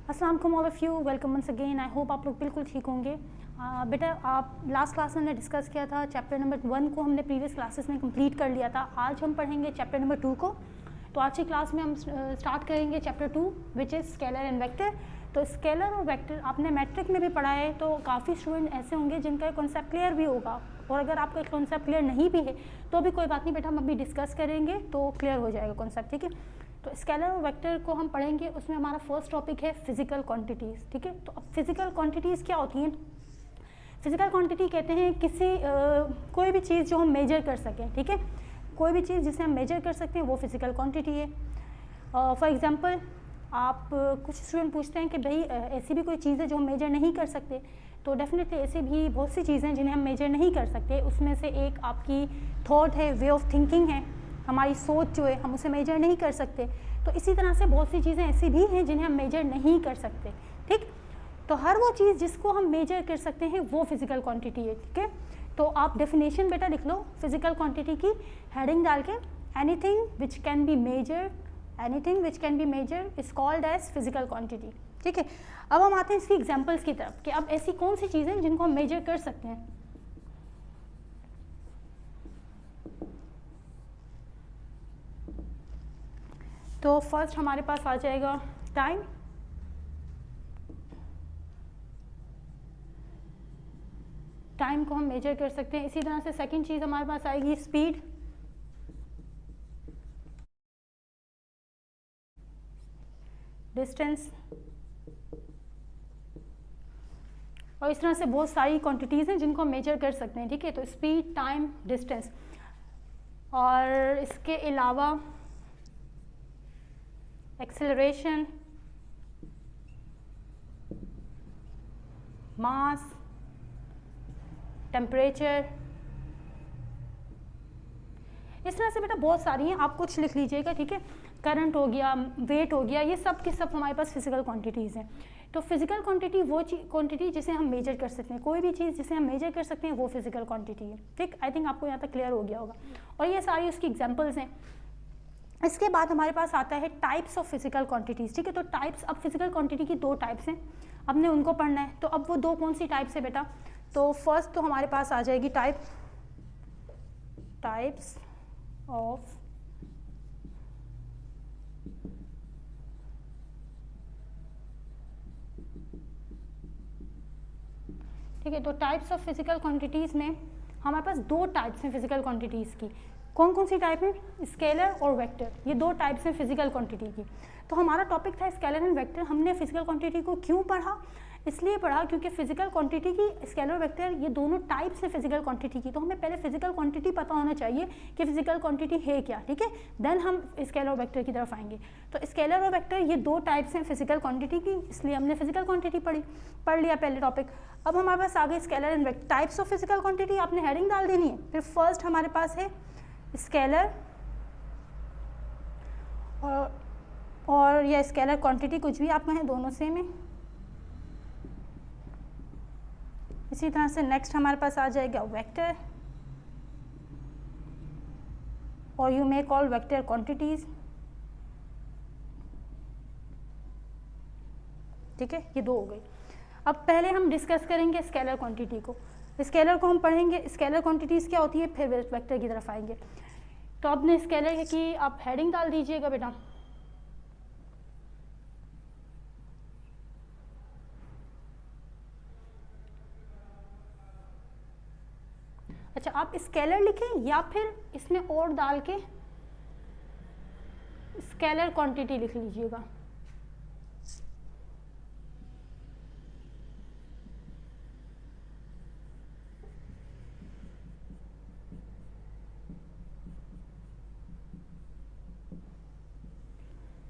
अस्सलाम वालेकुम all of you, welcome once again. I hope आप लोग बिल्कुल ठीक होंगे। बेटा आप लास्ट क्लास में हमने डिस्कस किया था चैप्टर नंबर 1 को हमने प्रीवियस क्लासेस में कंप्लीट कर लिया था। आज हम पढ़ेंगे चैप्टर नंबर 2 को। तो आज की क्लास में हम स्टार्ट करेंगे chapter 2 which is scalar and vector. तो स्केलर और वेक्टर आपने मैट्रिक में भी पढ़ा है, तो काफ़ी स्टूडेंट ऐसे होंगे जिनका कॉन्सेप्ट क्लियर भी होगा, और अगर आपका कॉन्सेप्ट क्लियर नहीं भी है तो भी कोई बात नहीं बेटा, हम अभी डिस्कस करेंगे तो क्लियर हो जाएगा कॉन्सेप्ट, ठीक है। तो स्केलर और वेक्टर को हम पढ़ेंगे, उसमें हमारा फर्स्ट टॉपिक है फिजिकल क्वांटिटीज़, ठीक है। तो अब फिजिकल क्वांटिटीज़ क्या होती हैं? फिजिकल क्वांटिटी कहते हैं किसी कोई भी चीज़ जो हम मेजर कर सकें, ठीक है। कोई भी चीज़ जिसे हम मेजर कर सकते हैं वो फिजिकल क्वांटिटी है। फॉर एग्जांपल आप कुछ स्टूडेंट पूछते हैं कि भाई ऐसी भी कोई चीज़ है जो हम मेजर नहीं कर सकते, तो डेफिनेटली ऐसी भी बहुत सी चीज़ें हैं जिन्हें हम मेजर नहीं कर सकते। उसमें से एक आपकी थॉट है, वे ऑफ थिंकिंग है, हमारी सोच जो है हम उसे मेजर नहीं कर सकते। तो इसी तरह से बहुत सी चीज़ें ऐसी भी हैं जिन्हें हम मेजर नहीं कर सकते, ठीक। तो हर वो चीज़ जिसको हम मेजर कर सकते हैं वो फिजिकल क्वांटिटी है, ठीक है। तो आप डेफिनेशन बेटा लिख लो फिजिकल क्वांटिटी की, हेडिंग डाल के, anything which can be measure, anything which can be measure is called as physical quantity, ठीक है। अब हम आते हैं इसकी एग्जाम्पल्स की तरफ कि अब ऐसी कौन सी चीज़ें जिनको हम मेजर कर सकते हैं। तो फर्स्ट हमारे पास आ जाएगा टाइम, टाइम को हम मेजर कर सकते हैं। इसी तरह से सेकंड चीज़ हमारे पास आएगी स्पीड, डिस्टेंस, और इस तरह से बहुत सारी क्वांटिटीज़ हैं जिनको हम मेजर कर सकते हैं, ठीक है। तो स्पीड, टाइम, डिस्टेंस, और इसके अलावा एक्सेलरेशन, मास, टेम्परेचर, इस तरह से बेटा बहुत सारी हैं, आप कुछ लिख लीजिएगा, ठीक है। करंट हो गया, वेट हो गया, ये सब के सब हमारे पास फिजिकल क्वांटिटीज़ हैं। तो फिजिकल क्वांटिटी वो क्वांटिटी जिसे हम मेजर कर सकते हैं, कोई भी चीज़ जिसे हम मेजर कर सकते हैं वो फिजिकल क्वांटिटी है, ठीक। आई थिंक आपको यहाँ तक क्लियर हो गया होगा, और ये सारी उसकी एग्जाम्पल्स हैं। इसके बाद हमारे पास आता है टाइप्स ऑफ फिजिकल क्वांटिटीज़, ठीक है। तो टाइप्स, अब फिजिकल क्वांटिटी की दो टाइप्स हैं, हमने उनको पढ़ना है। तो अब वो दो कौन सी टाइप्स है बेटा? तो फर्स्ट तो हमारे पास आ जाएगी टाइप्स ऑफ ठीक है। तो टाइप्स ऑफ फिजिकल क्वांटिटीज़ में हमारे पास दो टाइप्स हैं फिजिकल क्वांटिटीज़ की। कौन कौन सी टाइप है? स्केलर और वेक्टर, ये दो टाइप्स हैं फिजिकल क्वांटिटी की। तो हमारा टॉपिक था स्केलर एंड वेक्टर। हमने फिजिकल क्वांटिटी को क्यों पढ़ा? इसलिए पढ़ा क्योंकि फिजिकल क्वांटिटी की, स्केलर वेक्टर, ये दोनों टाइप्स हैं फिजिकल क्वांटिटी की। तो हमें पहले फिजिकल क्वांटिटी पता होना चाहिए कि फिजिकल क्वांटिटी है क्या, ठीक है। देन हम स्केलर और वेक्टर की तरफ आएंगे। तो स्केलर और वेक्टर ये दो टाइप्स हैं फिजिकल क्वांटिटी की, इसलिए हमने फिजिकल क्वांटिटी पढ़ लिया पहले टॉपिक। अब हमारे पास आ गए scalar and vector, types of physical quantity, आपने हेडिंग डाल देनी है। फिर फर्स्ट हमारे पास है स्केलर और या स्केलर क्वांटिटी, कुछ भी आप कहें, दोनों सेम है। इसी तरह से नेक्स्ट हमारे पास आ जाएगा वेक्टर, और you may call vector quantities, ठीक है। ये दो हो गई। अब पहले हम डिस्कस करेंगे स्केलर क्वांटिटी को। स्केलर को हम पढ़ेंगे, स्केलर क्वांटिटीज़ क्या होती है, फिर वेक्टर की तरफ आएंगे। तो आपने स्केलर की आप हेडिंग डाल दीजिएगा बेटा। अच्छा, आप स्केलर लिखें या फिर इसमें और डाल के स्केलर क्वांटिटी लिख लीजिएगा।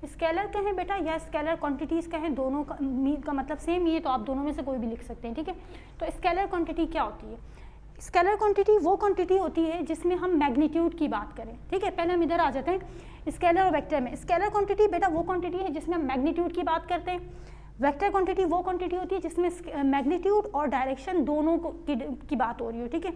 स्केलर कहें बेटा या स्केलर क्वांटिटीज़ कहें, दोनों का मतलब सेम ही है, तो आप दोनों में से कोई भी लिख सकते हैं, ठीक है। तो स्केलर क्वांटिटी क्या होती है? स्केलर क्वांटिटी वो क्वांटिटी होती है जिसमें हम मैग्नीट्यूड की बात करें, ठीक है। पहले हम इधर आ जाते हैं स्केलर और वेक्टर में। स्केलर क्वांटिटी बेटा वो क्वांटिटी है जिसमें हम मैग्नीट्यूड की बात करते हैं। वेक्टर क्वांटिटी वो क्वांटिटी होती है जिसमें मैग्नीट्यूड और डायरेक्शन दोनों की बात हो रही हो, ठीक है।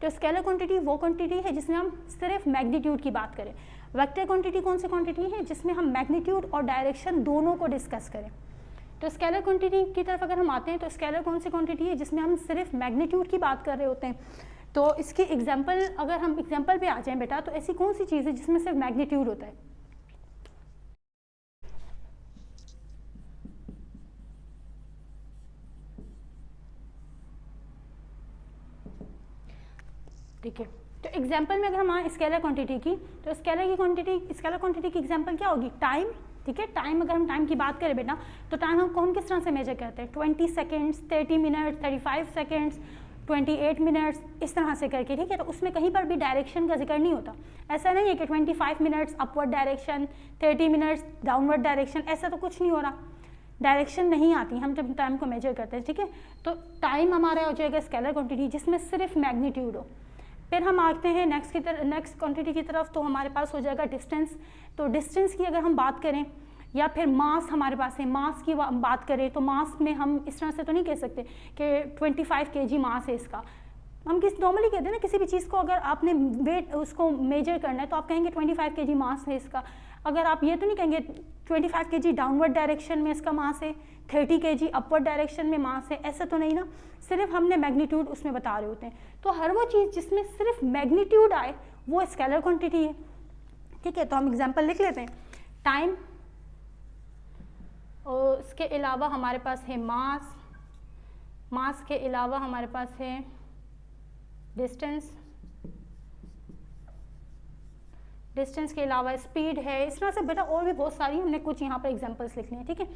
तो स्केलर क्वांटिटी वो क्वांटिटी है जिसमें हम सिर्फ मैग्नीट्यूड की बात करें। वेक्टर क्वांटिटी कौन सी क्वांटिटी है जिसमें हम मैग्नीट्यूड और डायरेक्शन दोनों को डिस्कस करें, तो स्केलर क्वांटिटी की तरफ अगर हम आते हैं तो स्केलर कौन सी क्वांटिटी है जिसमें हम सिर्फ मैग्नीट्यूड की बात कर रहे होते हैं। तो इसकी एग्जांपल, अगर हम एग्जांपल पे आ जाएं बेटा, तो ऐसी कौन सी चीज़ है जिसमें सिर्फ मैग्नीट्यूड होता है? ठीक है, तो एग्जांपल में अगर हम आए स्केलर क्वांटिटी की, तो स्केलर क्वांटिटी की एग्जांपल क्या होगी? टाइम। ठीक है, टाइम, अगर हम टाइम की बात करें बेटा, तो टाइम हम किस तरह से मेजर करते हैं? 20 सेकेंड्स, 30 मिनट्स, 35 सेकेंड्स, 28 मिनट्स, इस तरह से करके। ठीक है, तो उसमें कहीं पर भी डायरेक्शन का जिक्र नहीं होता। ऐसा नहीं है कि 25 minutes upward direction, 30 minutes downward direction, ऐसा तो कुछ नहीं हो रहा, डायरेक्शन नहीं आती हम जब टाइम को मेजर करते हैं। ठीक है, तो टाइम हमारा हो जाएगा स्केलर क्वांटिटी जिसमें सिर्फ मैग्नीट्यूड हो। फिर हम आते हैं नेक्स्ट क्वांटिटी की तरफ, तो हमारे पास हो जाएगा डिस्टेंस। तो डिस्टेंस की अगर हम बात करें, या फिर मास हमारे पास है, मास की बात करें, तो मास में हम इस तरह से तो नहीं कह सकते कि 25 kg मास है इसका। हम नॉर्मली कहते हैं ना, किसी भी चीज़ को अगर आपने वेट उसको मेजर करना है तो आप कहेंगे 25 kg मास है इसका। अगर आप ये तो नहीं कहेंगे 25 kg डाउनवर्ड डायरेक्शन में इसका मास है, 30 kg अपवर्ड डायरेक्शन में मास है, ऐसा तो नहीं ना, सिर्फ हमने मैग्नीट्यूड उसमें बता रहे होते हैं। तो हर वो चीज़ जिसमें सिर्फ मैग्नीट्यूड आए वो स्केलर क्वांटिटी है। ठीक है, तो हम एग्जांपल लिख लेते हैं। टाइम, और इसके अलावा हमारे पास है मास, मास के अलावा हमारे पास है डिस्टेंस, डिस्टेंस के अलावा स्पीड है। इस तरह से बेटा और भी बहुत सारी हमने कुछ यहाँ पर एग्जांपल्स लिखने हैं। ठीक है,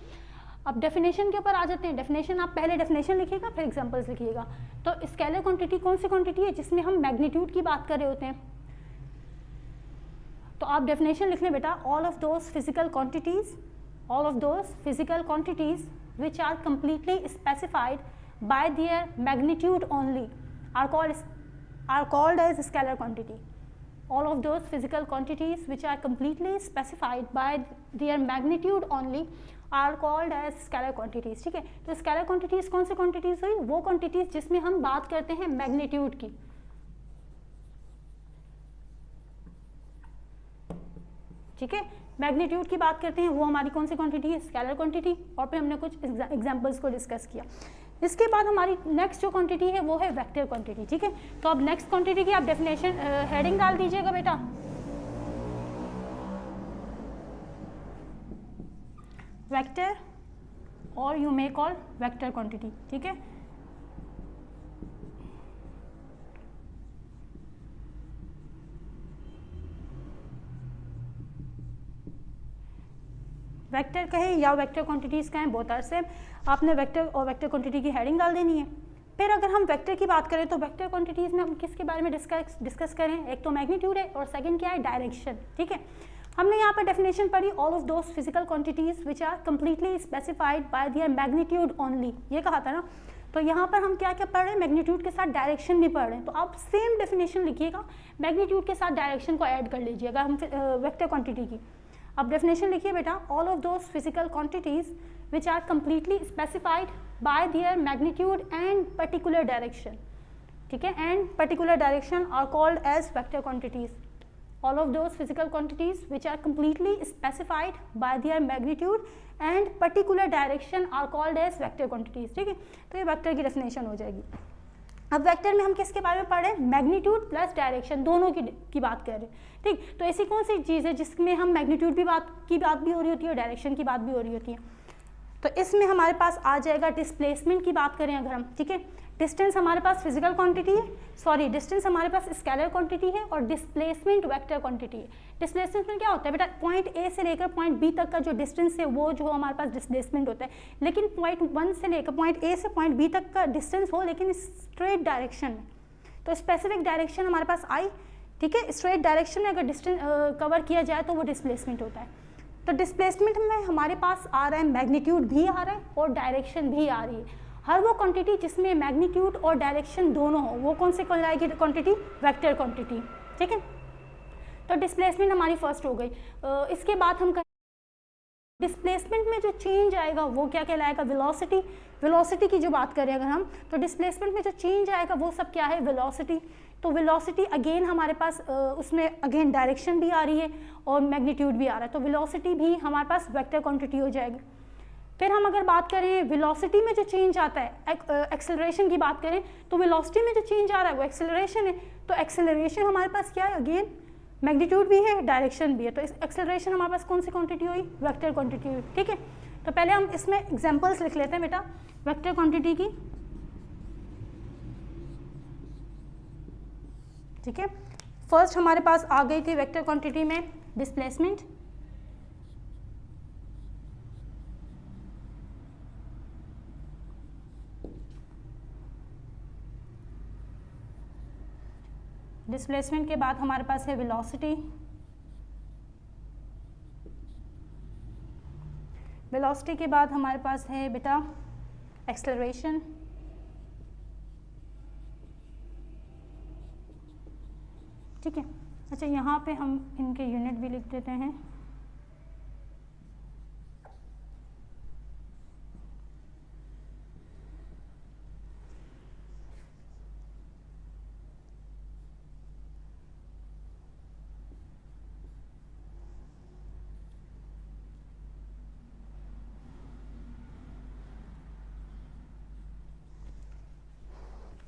अब डेफिनेशन के ऊपर आ जाते हैं। डेफिनेशन, आप पहले डेफिनेशन लिखिएगा फिर एग्जांपल्स लिखिएगा। तो स्केलर क्वांटिटी कौन सी क्वांटिटी है जिसमें हम मैग्नीट्यूड की बात कर रहे होते हैं? तो आप डेफिनेशन लिख लें बेटा, all of those physical quantities which are completely specified by their magnitude only are called as scalar quantity. All of those physical quantities which are completely specified by their magnitude only are called as scalar quantities. ठीक है, तो scalar quantities कौन सी quantities हुई? वो quantities जिसमें हम बात करते हैं magnitude की। ठीक है, मैग्नीट्यूड की बात करते हैं, वो हमारी कौन सी क्वांटिटी है? Scalar quantity. और फिर हमने कुछ एग्जांपल्स को डिस्कस किया। इसके बाद हमारी नेक्स्ट जो क्वांटिटी है वो है वेक्टर क्वांटिटी। ठीक है, तो अब नेक्स्ट क्वांटिटी की आप डेफिनेशन हेडिंग डाल दीजिएगा बेटा। वेक्टर, और you may call vector quantity. ठीक है, वेक्टर कहें या वेक्टर क्वांटिटीज़ कहें, बहुत से आपने वेक्टर और वेक्टर क्वांटिटी की हेडिंग डाल देनी है। फिर अगर हम वेक्टर की बात करें तो वेक्टर क्वांटिटीज़ में हम किसके बारे में डिस्कस करें? एक तो मैग्नीट्यूड है और सेकंड क्या है? डायरेक्शन। ठीक है, हमने यहाँ पर डेफिनेशन पढ़ी, all of those physical quantities which are completely specified by their magnitude only, ये कहा था ना। तो यहाँ पर हम क्या क्या पढ़ रहे हैं? मैग्नीट्यूड के साथ डायरेक्शन भी पढ़ रहे हैं। तो आप सेम डेफिनेशन लिखिएगा, मैग्नीट्यूड के साथ डायरेक्शन को ऐड कर लीजिएगा हम वेक्टर क्वांटिटी की। अब डेफिनेशन लिखिए बेटा, all of those physical quantities which are completely specified by their magnitude and particular direction. ठीक है, and particular direction are called as vector quantities. All of those physical quantities which are completely specified by their magnitude and particular direction are called as vector quantities. ठीक है, तो ये vector की definition हो जाएगी। अब वेक्टर में हम किसके बारे में पढ़ रहे हैं? मैग्नीट्यूड प्लस डायरेक्शन, दोनों की बात कर रहे हैं। ठीक, तो ऐसी कौन सी चीज़ है जिसमें हम मैग्नीट्यूड की बात भी हो रही होती है और डायरेक्शन की बात भी हो रही होती है? तो इसमें हमारे पास आ जाएगा डिस्प्लेसमेंट की बात करें अगर हम। ठीक है, डिस्टेंस हमारे पास फिजिकल क्वांटिटी है, सॉरी डिस्टेंस हमारे पास स्केलर क्वांटिटी है और डिस्प्लेसमेंट वेक्टर क्वांटिटी है। डिस्प्लेसमेंट में क्या होता है बेटा? पॉइंट ए से लेकर पॉइंट बी तक का जो डिस्टेंस है वो जो हमारे पास डिस्प्लेसमेंट होता है। लेकिन पॉइंट 1 से लेकर पॉइंट ए से पॉइंट बी तक का डिस्टेंस हो, लेकिन स्ट्रेट डायरेक्शन में। तो स्पेसिफिक डायरेक्शन हमारे पास आई। ठीक है, स्ट्रेट डायरेक्शन में अगर डिस्टेंस कवर किया जाए तो वो डिस्प्लेसमेंट होता है। तो डिस्प्लेसमेंट में हमारे पास आ रहा है मैग्नीट्यूड भी आ रहा है और डायरेक्शन भी आ रही है। हर वो क्वांटिटी जिसमें मैग्नीट्यूड और डायरेक्शन दोनों हो वो कौन से कहलाएगी क्वांटिटी? Vector quantity. ठीक है, तो डिस्प्लेसमेंट हमारी फर्स्ट हो गई। इसके बाद हम डिस्प्लेसमेंट में जो चेंज आएगा वो क्या कहलाएगा? वेलोसिटी। वेलोसिटी की जो बात करें अगर हम, तो डिस्प्लेसमेंट में जो चेंज आएगा वो सब क्या है? वेलोसिटी। तो वेलोसिटी अगेन हमारे पास उसमें अगेन डायरेक्शन भी आ रही है और मैग्नीट्यूड भी आ रहा है, तो वेलोसिटी भी हमारे पास वेक्टर क्वांटिटी हो जाएगी। फिर हम अगर बात करें वेलोसिटी में जो चेंज आता है, एक्सेलरेशन की बात करें तो वेलोसिटी में जो चेंज आ रहा है वो एक्सेलरेशन है। तो एक्सेलरेशन हमारे पास क्या है, अगेन मैग्नीट्यूड भी है, डायरेक्शन भी है। तो इस एक्सेलरेशन हमारे पास कौन सी क्वांटिटी हुई, वेक्टर क्वांटिटी हुई। ठीक है, तो पहले हम इसमें एग्जांपल्स लिख लेते हैं बेटा वेक्टर क्वांटिटी की। ठीक है, फर्स्ट हमारे पास आ गई थी वेक्टर क्वांटिटी में डिस्प्लेसमेंट। डिस्प्लेसमेंट के बाद हमारे पास है वेलोसिटी। वेलोसिटी के बाद हमारे पास है बेटा एक्सेलरेशन। ठीक है, अच्छा यहाँ पे हम इनके यूनिट भी लिख देते हैं।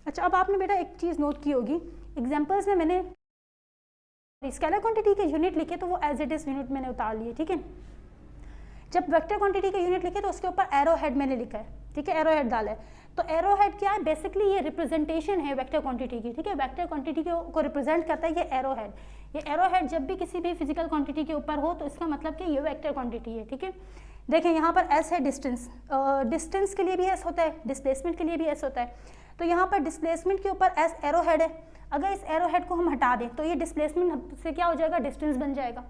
अच्छा, अब आपने बेटा एक चीज़ नोट की होगी, एग्जांपल्स में मैंने स्केलर क्वांटिटी के यूनिट लिखे तो वो एज इट इज यूनिट मैंने उतार लिए। ठीक है, जब वेक्टर क्वांटिटी के यूनिट लिखे तो उसके ऊपर एरो हेड मैंने लिखा है। ठीक है, एरो हेड डाला है। तो एरो हेड क्या है, बेसिकली ये रिप्रेजेंटेशन है वेक्टर क्वांटिटी की। ठीक है, वेक्टर क्वांटिटी को रिप्रेजेंट करता है ये एरो हेड। ये एरो हेड जब भी किसी भी फिजिकल क्वांटिटी के ऊपर हो तो इसका मतलब कि ये वेक्टर क्वांटिटी है। ठीक है, देखें यहाँ पर एस है डिस्टेंस, डिस्टेंस के लिए भी एस होता है, डिस्प्लेसमेंट के लिए भी एस होता है। तो यहाँ पर डिस्प्लेसमेंट के ऊपर एस एरो हेड है। अगर इस एरो हेड को हम हटा दें तो ये डिस्प्लेसमेंट से क्या हो जाएगा, डिस्टेंस बन जाएगा।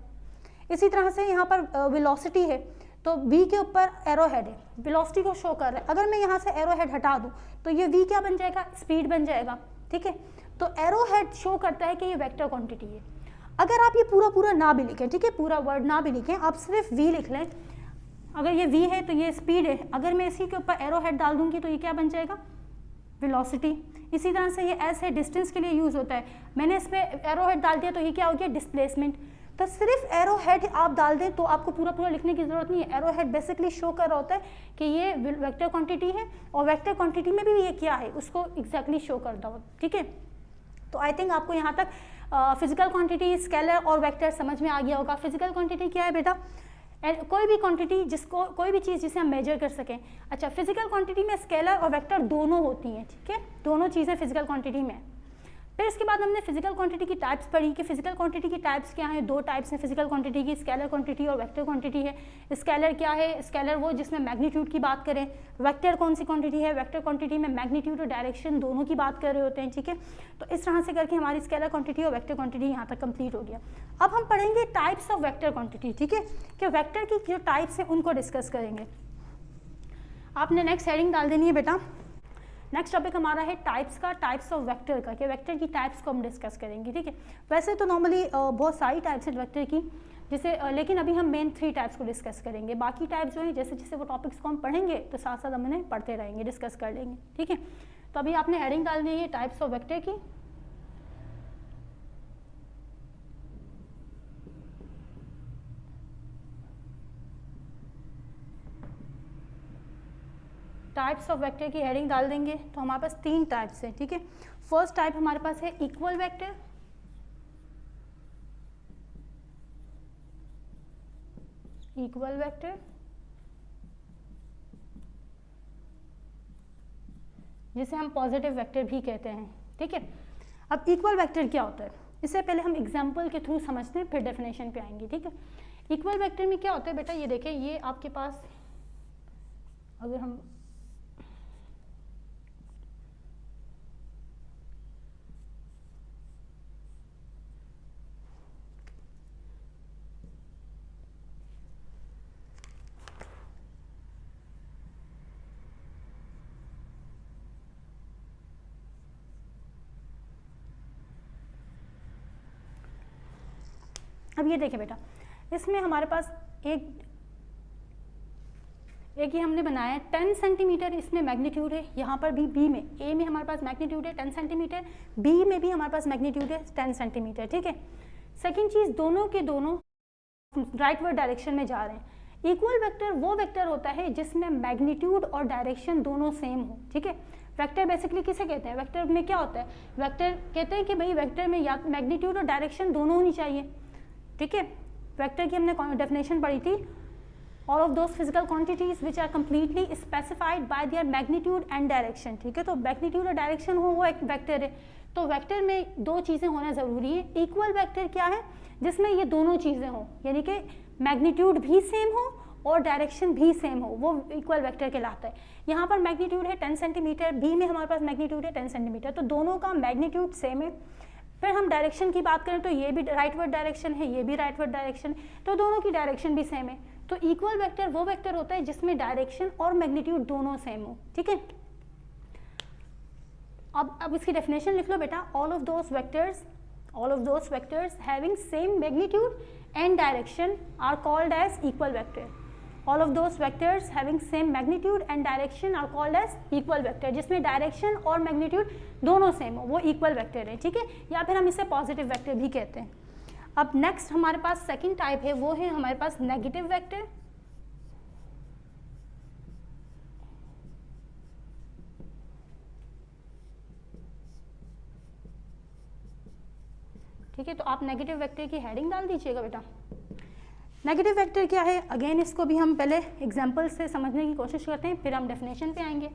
इसी तरह से यहाँ पर वेलोसिटी है तो v के ऊपर एरो हेड है, वेलोसिटी को शो कर रहा है। अगर मैं यहाँ से एरो हेड हटा दूँ तो ये v क्या बन जाएगा, स्पीड बन जाएगा। ठीक है, तो एरो हेड शो करता है कि ये वेक्टर क्वांटिटी है। अगर आप ये पूरा ना भी लिखें, ठीक है, पूरा वर्ड ना भी लिखें, आप सिर्फ v लिख लें। अगर ये v है तो ये स्पीड है, अगर मैं इसी के ऊपर एरो हेड डाल दूँगी तो ये क्या बन जाएगा, वेलोसिटी। इसी तरह से ये एस है, डिस्टेंस के लिए यूज़ होता है। मैंने इस पर एरो हेड डाल दिया तो ये क्या हो गया, डिस्प्लेसमेंट। तो सिर्फ एरो हेड आप डाल दें तो आपको पूरा लिखने की ज़रूरत नहीं है। एरो हेड बेसिकली शो कर रहा होता है कि ये वेक्टर क्वांटिटी है और वेक्टर क्वांटिटी में भी ये क्या है उसको एग्जैक्टली शो करता हो। ठीक है, तो आई थिंक आपको यहाँ तक फिजिकल क्वांटिटी, स्केलर और वेक्टर समझ में आ गया होगा। फिजिकल क्वांटिटी क्या है बेटा, कोई भी क्वांटिटी जिसको, कोई भी चीज़ जिसे हम मेजर कर सकें। अच्छा, फिजिकल क्वांटिटी में स्केलर और वेक्टर दोनों होती हैं। ठीक है, दोनों चीज़ें फिजिकल क्वांटिटी में। फिर इसके बाद हमने फिजिकल क्वांटिटी की टाइप्स पढ़ी कि फिजिकल क्वांटिटी की टाइप्स क्या हैं। दो टाइप्स हैं फिजिकल क्वांटिटी की, स्केलर क्वांटिटी और वेक्टर क्वांटिटी है। स्केलर क्या है, स्केलर वो जिसमें मैग्नीट्यूड की बात करें। वेक्टर कौन सी क्वांटिटी है, वेक्टर क्वांटिटी में मैग्नीट्यूड और डायरेक्शन दोनों की बात कर रहे होते हैं। ठीक है, तो इस तरह से करके हमारी स्केलर क्वांटिटी और वेक्टर क्वांटिटी यहाँ तक कंप्लीट हो गया। अब हम पढ़ेंगे टाइप्स ऑफ वेक्टर क्वांटिटी। ठीक है, कि वेक्टर की जो टाइप्स हैं उनको डिस्कस करेंगे। आपने नेक्स्ट हेडिंग डाल देनी है बेटा। नेक्स्ट टॉपिक हमारा है टाइप्स का, टाइप्स ऑफ वेक्टर का, कि वेक्टर की टाइप्स को हम डिस्कस करेंगे। ठीक है, वैसे तो नॉर्मली बहुत सारी टाइप्स है वेक्टर की, जैसे लेकिन अभी हम मेन 3 टाइप्स को डिस्कस करेंगे। बाकी टाइप्स जो है जैसे जैसे वो टॉपिक्स को हम पढ़ेंगे तो साथ साथ हम उन्हें पढ़ते रहेंगे, डिस्कस कर लेंगे। ठीक है, तो अभी आपने हेडिंग डालनी है टाइप्स ऑफ वेक्टर की। टाइप्स ऑफ वेक्टर की हेडिंग डाल देंगे तो हमारे पास 3 टाइप्स हैं। ठीक है, फर्स्ट टाइप हमारे पास है इक्वल वेक्टर। इक्वल वेक्टर जिसे हम पॉजिटिव वेक्टर भी कहते हैं। ठीक है, अब इक्वल वेक्टर क्या होता है, इससे पहले हम एग्जाम्पल के थ्रू समझते हैं, फिर डेफिनेशन पे आएंगे। ठीक है, इक्वल वेक्टर में क्या होता है बेटा, ये देखें, ये आपके पास अगर हम अब ये देखें बेटा, इसमें हमारे पास एक ये हमने बनाया है 10 सेंटीमीटर, इसमें मैग्नीट्यूड है। यहाँ पर भी बी में, ए में हमारे पास मैग्नीट्यूड है 10 सेंटीमीटर, बी में भी हमारे पास मैग्नीट्यूड है 10 सेंटीमीटर। ठीक है, सेकंड चीज़, दोनों के दोनों राइटवर्ड डायरेक्शन में जा रहे हैं। इक्वल वेक्टर वो वेक्टर होता है जिसमें मैग्नीट्यूड और डायरेक्शन दोनों सेम हो, ठीक है। वेक्टर बेसिकली किसे कहते हैं, वेक्टर में क्या होता है, वेक्टर कहते हैं कि भाई वेक्टर में या मैग्नीट्यूड और डायरेक्शन दोनों होनी चाहिए, ठीक है। वेक्टर की हमने डेफिनेशन पढ़ी थी, all of those physical quantities which are completely specified by their magnitude and direction, ठीक है। तो मैग्नीट्यूड और डायरेक्शन हो वो एक वेक्टर है। तो वेक्टर में दो चीज़ें होना ज़रूरी है। इक्वल वेक्टर क्या है, जिसमें ये दोनों चीज़ें हों, यानी कि मैग्नीट्यूड भी सेम हो और डायरेक्शन भी सेम हो, वो इक्वल वेक्टर कहलाता है। यहाँ पर मैग्नीट्यूड है 10 सेंटीमीटर, बी में हमारे पास मैग्नीट्यूड है 10 सेंटीमीटर, तो दोनों का मैग्नीट्यूड सेम है। फिर हम डायरेक्शन की बात करें तो ये भी राइटवर्ड डायरेक्शन है, ये भी राइटवर्ड डायरेक्शन है, तो दोनों की डायरेक्शन भी सेम है। तो इक्वल वेक्टर वो वेक्टर होता है जिसमें डायरेक्शन और मैग्नीट्यूड दोनों सेम हो, ठीक है। अब इसकी डेफिनेशन लिख लो बेटा, all of those vectors having same magnitude and direction are called as equal vector. All of those vectors having same magnitude and direction are called as equal vector, जिसमें direction और magnitude दोनों same हो, वो equal vector है, ठीक है। या फिर हम इसे पॉजिटिव वेक्टर भी कहते हैं। अब नेक्स्ट हमारे पास सेकंड टाइप है, वो है हमारे पास नेगेटिव वेक्टर। ठीक है, तो आप नेगेटिव वेक्टर की हेडिंग डाल दीजिएगा बेटा। नेगेटिव वेक्टर क्या है, अगेन इसको भी हम पहले एग्जांपल से समझने की कोशिश करते हैं, फिर हम डेफिनेशन पे आएंगे।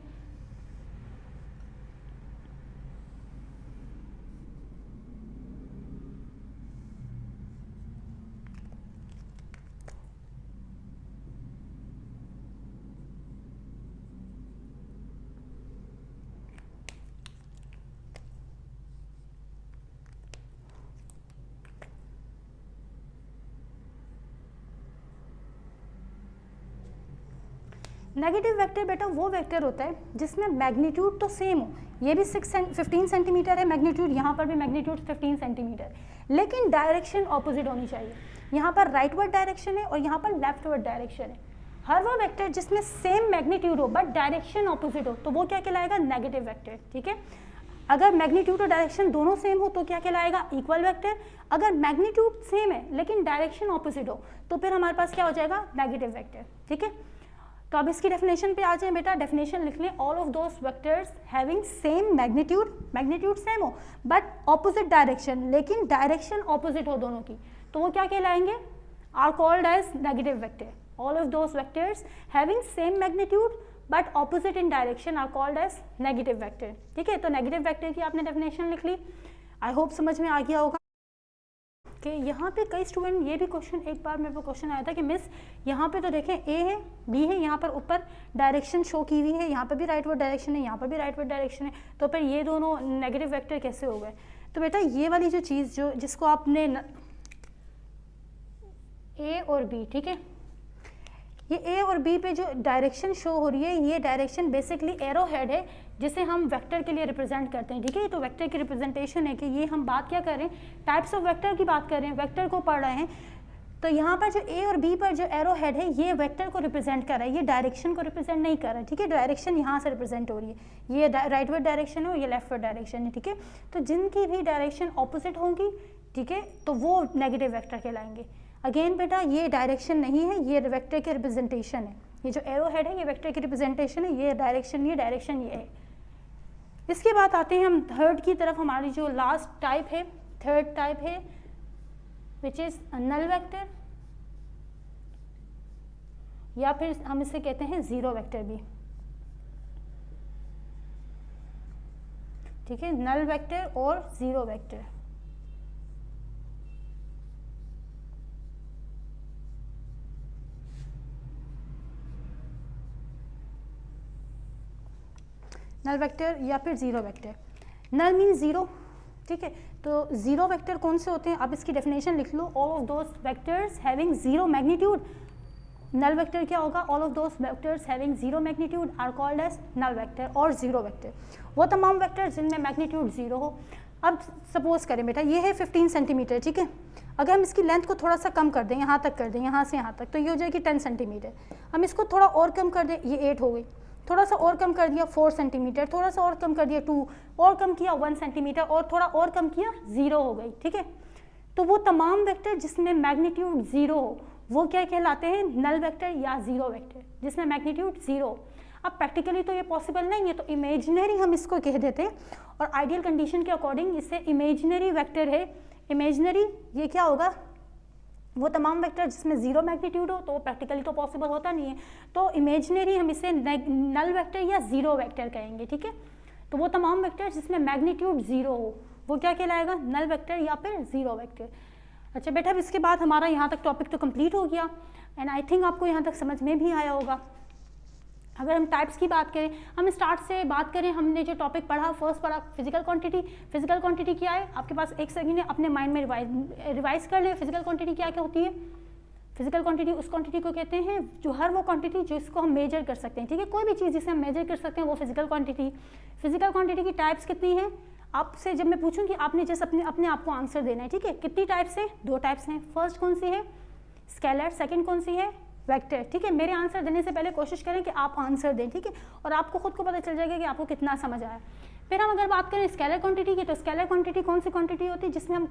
नेगेटिव वेक्टर बेटा वो वेक्टर होता है जिसमें मैग्नीट्यूड तो सेम हो, ये भी 15 सेंटीमीटर है मैग्नीट्यूड, यहाँ पर भी मैग्नीट्यूड 15 सेंटीमीटर, लेकिन डायरेक्शन ऑपोजिट होनी चाहिए। यहाँ पर राइटवर्ड डायरेक्शन है और यहाँ पर लेफ्टवर्ड डायरेक्शन है। हर वो वेक्टर जिसमें सेम मैग्नीट्यूड हो बट डायरेक्शन ऑपोजिट हो तो वो क्या कहलाएगा, नेगेटिव वेक्टर, ठीक है। अगर मैग्नीट्यूड और डायरेक्शन दोनों सेम हो तो क्या कहलाएगा, इक्वल वेक्टर। अगर मैग्नीट्यूड सेम है लेकिन डायरेक्शन ऑपोजिट हो तो फिर हमारे पास क्या हो जाएगा, नेगेटिव वेक्टर, ठीक है। तो अब इसकी डेफिनेशन पे आ जाए बेटा, डेफिनेशन लिख लें, all of those vectors having same magnitude same हो बट ऑपोजिट डायरेक्शन, लेकिन डायरेक्शन ऑपोजिट हो दोनों की, तो वो क्या कहलाएंगे, are called as negative vector. All of those vectors having same magnitude but opposite in direction are called as negative vector, ठीक है। तो नेगेटिव वेक्टर की आपने डेफिनेशन लिख ली, आई होप समझ में आ गया होगा। कि यहाँ पे कई स्टूडेंट ये भी क्वेश्चन, एक बार मेरे को क्वेश्चन आया था कि मिस यहाँ पे तो देखें ए है बी है, यहाँ पर ऊपर डायरेक्शन शो की हुई है, यहाँ पर भी राइटवर्ड डायरेक्शन है, यहाँ पर भी राइटवर्ड डायरेक्शन है, तो फिर ये दोनों नेगेटिव वेक्टर कैसे हो गए। तो बेटा ये वाली जो चीज़ जो जिसको आपने ए और बी, ठीक है, ये ए और बी पे जो डायरेक्शन शो हो रही है, ये डायरेक्शन बेसिकली एरो हेड है जिसे हम वेक्टर के लिए रिप्रेजेंट करते हैं, ठीक है। तो वेक्टर की रिप्रेजेंटेशन है कि ये हम बात क्या कर रहे हैं, टाइप्स ऑफ वेक्टर की बात कर रहे हैं, वेक्टर को पढ़ रहे हैं। तो यहाँ पर जो ए और बी पर जो एरो हेड है ये वेक्टर को रिप्रेजेंट कर रहा है, ये डायरेक्शन को रिप्रेजेंट नहीं कर रहा है, ठीक है। डायरेक्शन यहाँ से रिप्रेजेंट हो रही है, ये राइटवर्ड डायरेक्शन है और ये लेफ्टवर्ड डायरेक्शन है, ठीक है। तो जिनकी भी डायरेक्शन ऑपोजिट होंगी, ठीक है, तो वो नेगेटिव वेक्टर कहलाएंगे। अगेन बेटा ये डायरेक्शन नहीं है, ये वेक्टर की रिप्रेजेंटेशन है, ये जो एरो हेड है ये वेक्टर की रिप्रेजेंटेशन है, ये डायरेक्शन ये है। इसके बाद आते हैं हम थर्ड की तरफ, हमारी जो लास्ट टाइप है, थर्ड टाइप है विच इज नल वेक्टर, या फिर हम इसे कहते हैं जीरो वेक्टर भी, ठीक है, नल वेक्टर और जीरो वेक्टर। नल वेक्टर या फिर ज़ीरो वेक्टर। नल मीन ज़ीरो, ठीक है। तो ज़ीरो वेक्टर कौन से होते हैं, अब इसकी डेफिनेशन लिख लो, all of those vectors having zero magnitude. Null vector क्या होगा, all of those vectors having zero magnitude are called as null vector और ज़ीरो वेक्टर। वो तमाम वेक्टर जिनमें मैग्नीट्यूड ज़ीरो हो। अब सपोज करें बेटा ये है 15 सेंटीमीटर, ठीक है। अगर हम इसकी लेंथ को थोड़ा सा कम कर दें, यहाँ तक कर दें, यहाँ से यहाँ तक, तो ये हो जाएगी 10 सेंटीमीटर। हम इसको थोड़ा और कम कर दें, ये 8 हो गई, थोड़ा सा और कम कर दिया 4 सेंटीमीटर, थोड़ा सा और कम कर दिया 2, और कम किया 1 सेंटीमीटर, और थोड़ा और कम किया 0 हो गई, ठीक है। तो वो तमाम वेक्टर जिसमें मैग्नीट्यूड 0 हो वो क्या कहलाते हैं, नल वेक्टर या जीरो वेक्टर, जिसमें मैग्नीट्यूड जीरो। अब प्रैक्टिकली तो ये पॉसिबल नहीं है, तो इमेजिनरी हम इसको कह देते हैं, और आइडियल कंडीशन के अकॉर्डिंग इसे इमेजिनरी वेक्टर है। इमेजिनरी ये क्या होगा, वो तमाम वेक्टर जिसमें जीरो मैग्नीट्यूड हो, तो प्रैक्टिकली तो पॉसिबल होता नहीं है, तो इमेजिनरी हम इसे नल वेक्टर या जीरो वेक्टर कहेंगे, ठीक है। तो वो तमाम वेक्टर जिसमें मैग्नीट्यूड जीरो हो वो क्या कहलाएगा, नल वेक्टर या फिर जीरो वेक्टर। अच्छा बेटा, अब इसके बाद हमारा यहाँ तक टॉपिक तो कंप्लीट हो गया, एंड आई थिंक आपको यहाँ तक समझ में भी आया होगा। अगर हम टाइप्स की बात करें, हम स्टार्ट से बात करें, हमने जो टॉपिक पढ़ा, फर्स्ट पढ़ा फिजिकल क्वांटिटी। फिजिकल क्वांटिटी क्या है, आपके पास एक सेकंड है, अपने माइंड में रिवाइज कर ले। फिजिकल क्वांटिटी क्या क्या होती है, फिजिकल क्वांटिटी उस क्वांटिटी को कहते हैं जो हर वो क्वांटिटी जिसको हम मेजर कर सकते हैं, ठीक है। कोई भी चीज़ जिसे हम मेजर कर सकते हैं वो फिजिकल क्वांटिटी। फिजिकल क्वांटिटी की टाइप्स कितनी हैं, आपसे जब मैं पूछूं कि आपने जैसे अपने आप को आंसर देना है, ठीक है। कितनी टाइप्स हैं, दो टाइप्स हैं। फर्स्ट कौन सी है, स्केलर, सेकंड कौन सी है, वेक्टर, ठीक है। मेरे आंसर देने से पहले कोशिश करें कि आप आंसर दें, ठीक है, और आपको खुद को पता चल जाएगा कि आपको कितना समझ आया। फिर हम अगर बात करें स्केलर क्वांटिटी की, तो स्केलर क्वांटिटी कौन सी क्वांटिटी होती है जिसमें हम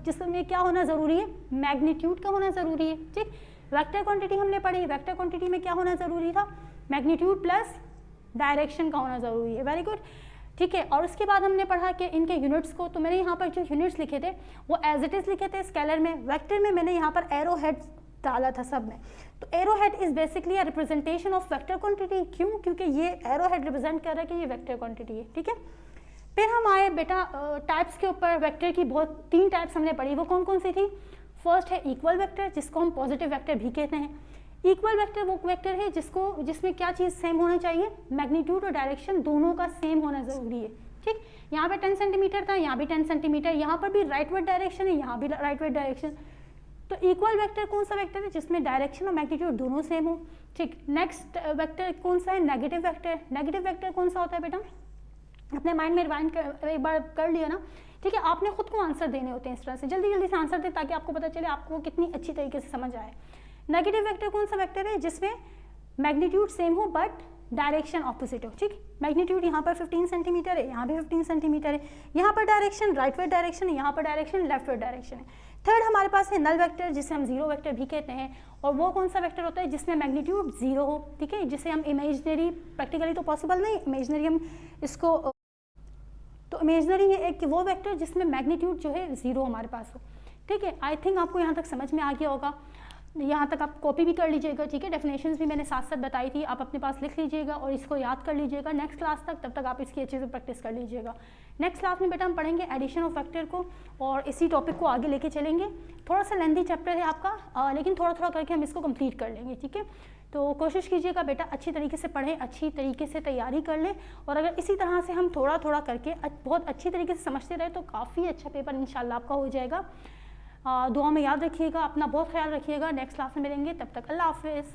जिसमें क्या होना ज़रूरी है, मैग्नीट्यूड का होना ज़रूरी है, ठीक। वेक्टर क्वांटिटी हमने पढ़ी, वेक्टर क्वांटिटी में क्या होना ज़रूरी था, मैग्नीट्यूड प्लस डायरेक्शन का होना ज़रूरी है, वेरी गुड, ठीक है। और उसके बाद हमने पढ़ा कि इनके यूनिट्स को, तो मैंने यहाँ पर जो यूनिट्स लिखे थे वो एज इट इज़ लिखे थे स्केलर में। वेक्टर में मैंने यहाँ पर एरो हेड डाला था सब में। तो arrow head is basically a representation of vector quantity. क्यों, क्योंकि ये एरो हेड रिप्रेजेंट कर रहा है कि ये वेक्टर क्वांटिटी है, ठीक है। फिर हम आए बेटा टाइप्स के ऊपर। वेक्टर की बहुत 3 टाइप्स हमने पढ़ी, वो कौन कौन सी थी। फर्स्ट है इक्वल वेक्टर, जिसको हम पॉजिटिव वेक्टर भी कहते हैं। इक्वल वेक्टर वो वेक्टर है जिसमें क्या चीज़ सेम होना चाहिए, मैग्नीट्यूड और डायरेक्शन दोनों का सेम होना ज़रूरी है, ठीक। यहाँ पे 10 सेंटीमीटर था, यहाँ भी 10 सेंटीमीटर, यहाँ पर भी राइटवर्ड डायरेक्शन है, यहाँ भी राइटवर्ड डायरेक्शन। तो इक्वल वेक्टर कौन सा वेक्टर है जिसमें डायरेक्शन और मैग्नीट्यूड दोनों सेम हो, ठीक। नेक्स्ट वेक्टर कौन सा है, नेगेटिव वेक्टर। नेगेटिव वेक्टर कौन सा होता है बेटा, अपने माइंड में रिवाइंड एक बार कर लिया ना, ठीक है। आपने खुद को आंसर देने होते हैं इस तरह से, जल्दी जल्दी से आंसर दें ताकि आपको पता चले आपको कितनी अच्छी तरीके से समझ आए। नेगेटिव वेक्टर कौन सा वेक्टर है जिसमें मैग्नीट्यूड सेम हो बट डायरेक्शन ऑपोजिट हो, ठीक। मैग्नीट्यूड यहाँ पर 15 सेंटीमीटर है, यहाँ भी 15 सेंटीमीटर है, यहाँ पर डायरेक्शन राइटवर्ड डायरेक्शन है, यहाँ पर डायरेक्शन लेफ्टवर्ड डायरेक्शन है। थर्ड हमारे पास है नल वेक्टर, जिसे हम जीरो वेक्टर भी कहते हैं, और वो कौन सा वेक्टर होता है जिसमें मैग्नीट्यूड जीरो हो, ठीक है, जिसे हम इमेजिनरी, प्रैक्टिकली तो पॉसिबल नहीं, इमेजिनरी हम इसको, तो इमेजिनरी है एक वो वेक्टर जिसमें मैग्नीट्यूड जो है जीरो हमारे पास हो, ठीक है। आई थिंक आपको यहाँ तक समझ में आ गया होगा। यहाँ तक आप कॉपी भी कर लीजिएगा, ठीक है। डेफिनेशंस भी मैंने साथ साथ बताई थी, आप अपने पास लिख लीजिएगा और इसको याद कर लीजिएगा नेक्स्ट क्लास तक, तब तक आप इसकी अच्छे से प्रैक्टिस कर लीजिएगा। नेक्स्ट क्लास में बेटा हम पढ़ेंगे एडिशन ऑफ वेक्टर को, और इसी टॉपिक को आगे लेके चलेंगे। थोड़ा सा लेंथी चैप्टर है आपका, लेकिन थोड़ा थोड़ा करके हम इसको कंप्लीट कर लेंगे, ठीक है। तो कोशिश कीजिएगा बेटा अच्छी तरीके से पढ़ें, अच्छी तरीके से तैयारी कर लें, और अगर इसी तरह से हम थोड़ा थोड़ा करके बहुत अच्छी तरीके से समझते रहे तो काफ़ी अच्छा पेपर इंशाल्लाह आपका हो जाएगा। दुआ में याद रखिएगा, अपना बहुत ख्याल रखिएगा। नेक्स्ट क्लास में मिलेंगे, तब तक अल्लाह हाफिज़।